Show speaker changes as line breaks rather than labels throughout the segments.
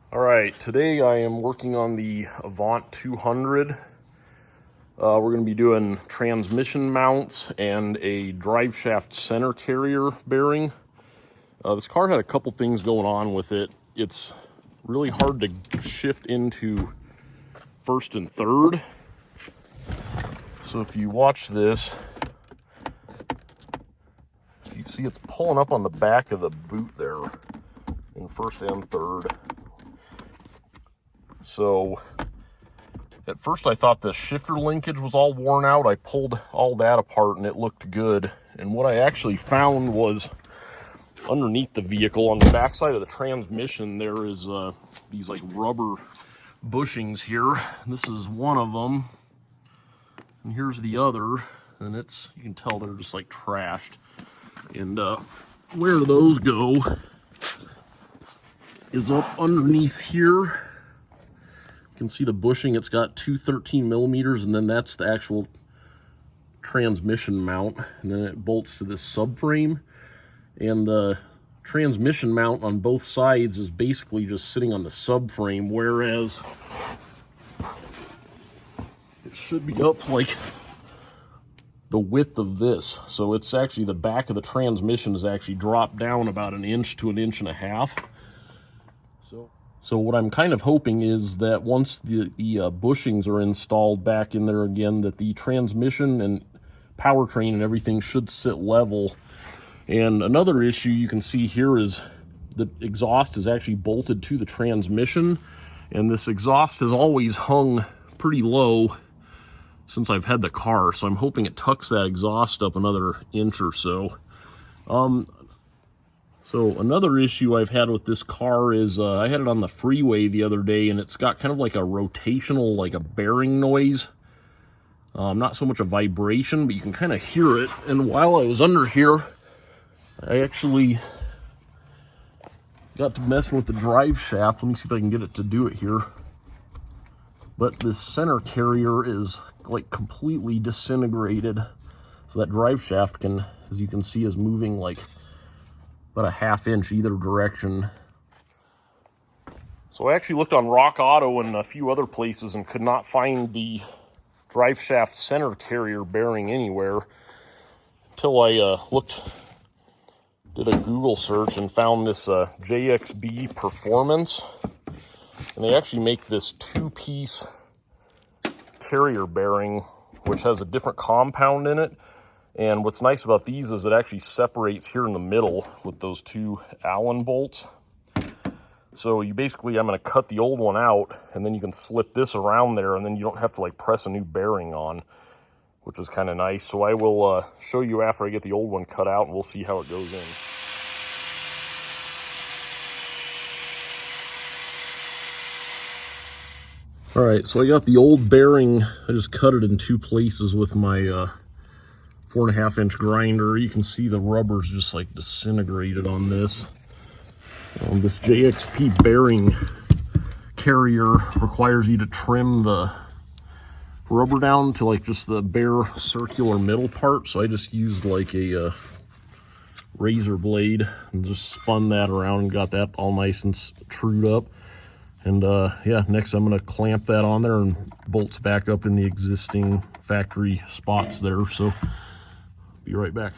All right, today I am working on the Avant 200. We're going to be doing transmission mounts and a driveshaft center carrier bearing. This car had a couple things going on with it. It's really hard to shift into first and third. So if you watch this, you see it's pulling up on the back of the boot there in first and third. So at first I thought the shifter linkage was all worn out. I pulled all that apart and it looked good. And what I actually found was underneath the vehicle on the backside of the transmission, there is these like rubber bushings here. This is one of them. And here's the other. And it's, you can tell they're just like trashed. And where those go is up underneath here. You can see the bushing. It's got two 13 millimeters, and then that's the actual transmission mount, and then it bolts to this subframe. And the transmission mount on both sides is basically just sitting on the subframe, whereas it should be up like the width of this. So it's actually, the back of the transmission is actually dropped down about an inch to an inch and a half. So what I'm kind of hoping is that once the bushings are installed back in there again, that the transmission and powertrain and everything should sit level. And another issue you can see here is the exhaust is actually bolted to the transmission, and this exhaust has always hung pretty low since I've had the car, so I'm hoping it tucks that exhaust up another inch or so. So another issue I've had with this car is I had it on the freeway the other day, and it's got kind of like a rotational, like a bearing noise. Not so much a vibration, but you can kind of hear it. And while I was under here, I actually got to messing with the drive shaft. Let me see if I can get it to do it here. But this center carrier is like completely disintegrated. So that drive shaft can, as you can see, is moving like about a ½ inch either direction. So I actually looked on Rock Auto and a few other places and could not find the drive shaft center carrier bearing anywhere until I did a Google search and found this JXB Performance. And they actually make this two-piece carrier bearing, which has a different compound in it. And what's nice about these is it actually separates here in the middle with those two Allen bolts. So you basically, I'm going to cut the old one out, and then you can slip this around there, and then you don't have to like press a new bearing on, which is kind of nice. So I will show you after I get the old one cut out, and we'll see how it goes in. All right, so I got the old bearing. I just cut it in two places with my 4.5 inch grinder. You can see the rubber's just like disintegrated on this. This JXP bearing carrier requires you to trim the rubber down to like just the bare circular middle part. So I just used like a razor blade and just spun that around and got that all nice and trued up. And yeah, next I'm going to clamp that on there and bolts back up in the existing factory spots there. So be right back.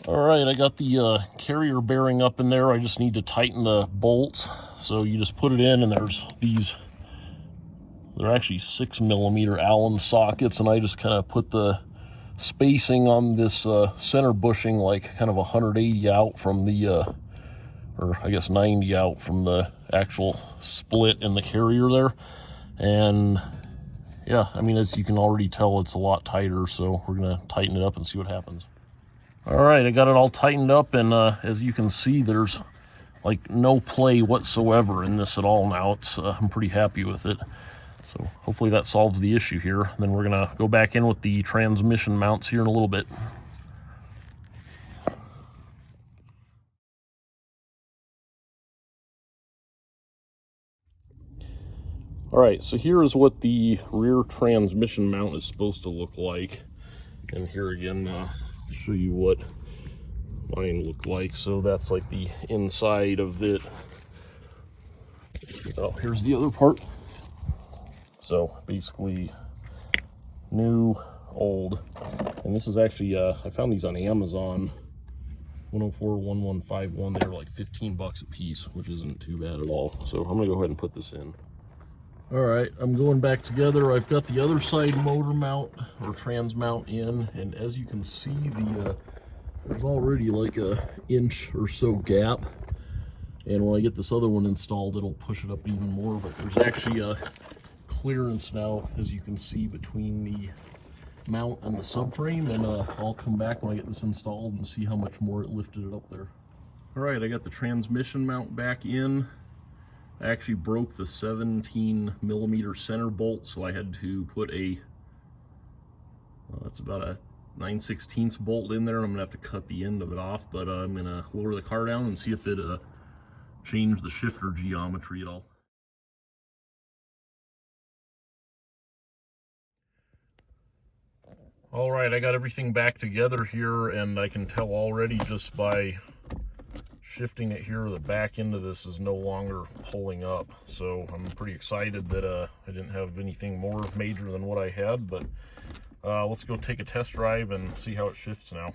All right, I got the carrier bearing up in there. I just need to tighten the bolts. So you just put it in, and there's these, they're actually 6 millimeter Allen sockets, and I just kind of put the spacing on this center bushing like kind of 180 out from the, or I guess 90 out from the actual split in the carrier there. And yeah, I mean, as you can already tell, it's a lot tighter, so we're going to tighten it up and see what happens. All right, I got it all tightened up, and as you can see, there's like no play whatsoever in this at all now. It's I'm pretty happy with it. So hopefully that solves the issue here. And then we're going to go back in with the transmission mounts here in a little bit. All right, so here is what the rear transmission mount is supposed to look like. And here again, I'll show you what mine looked like. So that's like the inside of it. Oh, here's the other part. So basically new, old, and this is actually I found these on Amazon. 104 1151. They were like 15 bucks a piece, which isn't too bad at all. So I'm gonna go ahead and put this in. All right, I'm going back together. I've got the other side motor mount or trans mount in, and as you can see, there's already like a inch or so gap. And when I get this other one installed, it'll push it up even more. But there's actually a clearance now, as you can see, between the mount and the subframe, and I'll come back when I get this installed and see how much more it lifted it up there. All right, I got the transmission mount back in. I actually broke the 17mm center bolt, so I had to put that's about a 9/16 bolt in there. I'm gonna have to cut the end of it off, but I'm gonna lower the car down and see if it changed the shifter geometry at all. All right, I got everything back together here, and I can tell already just by shifting it here, the back end of this is no longer pulling up. So I'm pretty excited that I didn't have anything more major than what I had, but let's go take a test drive and see how it shifts now.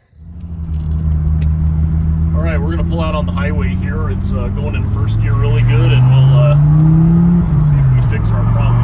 All right, we're gonna pull out on the highway here. It's going in first gear really good, and we'll see if we fix our problem.